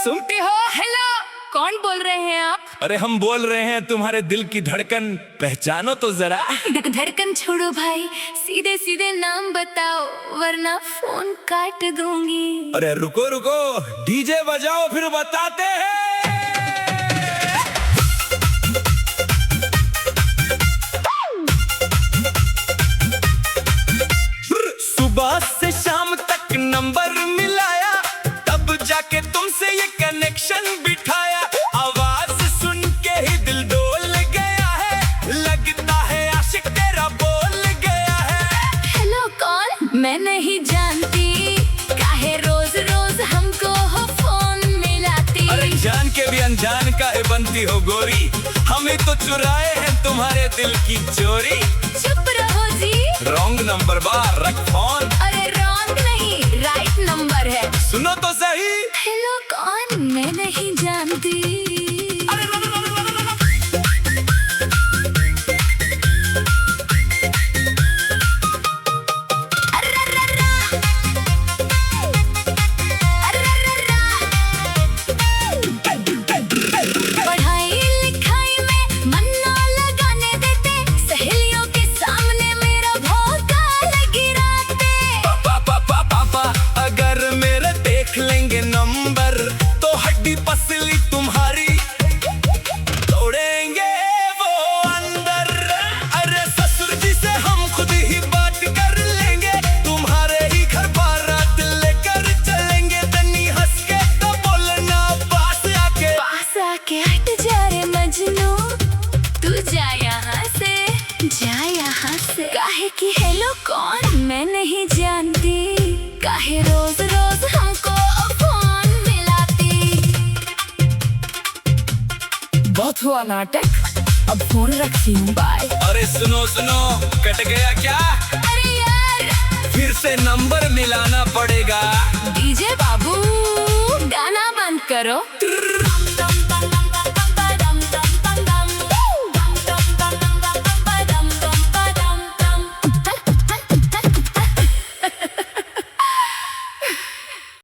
सुनती हो? हेलो, कौन बोल रहे हैं आप? अरे हम बोल रहे हैं तुम्हारे दिल की धड़कन पहचानो तो जरा। धड़कन छोड़ो भाई, सीधे सीधे नाम बताओ वरना फोन काट दूंगी। अरे रुको रुको, डीजे बजाओ फिर बताते हैं। सुबह से शाम तक नंबर मिलाया, तब जाके तुमसे ये कनेक्शन बिठाया। आवाज सुन के ही दिल डोल गया है, लगता है आशिक तेरा बोल गया है। हेलो कौन? मैं नहीं जानती, काहे रोज रोज हमको हो फोन मिलाती। अरे जान के भी अनजान काहे बनती हो गोरी, हमें तो चुराए हैं तुम्हारे दिल की चोरी। चुप रहो जी। रॉन्ग नंबर बार रख फोन। अरे रॉन्ग नहीं, राइट नंबर है। सुनो तो सही। हेलो कौन? मैं नहीं जानती। लेंगे नंबर तो हड्डी पसली तुम्हारी तोड़ेंगे वो अंदर। अरे ससुर जी से हम खुद ही बात कर लेंगे, तुम्हारे ही घर बारात लेकर चलेंगे। तनी हंस के तो बोलना पास आके हट जा रे मजनू, तू जा यहाँ से, जा यहाँ से। काहे की हेलो कौन? मैं नहीं जानती, काहे रोज रोज हमको फोन मिलाती। बहुत हुआ नाटक, अब फोन रखती हूँ, बाय। अरे सुनो सुनो, कट गया क्या? अरे यार फिर से नंबर मिलाना पड़ेगा। डीजे बाबू गाना बंद करो।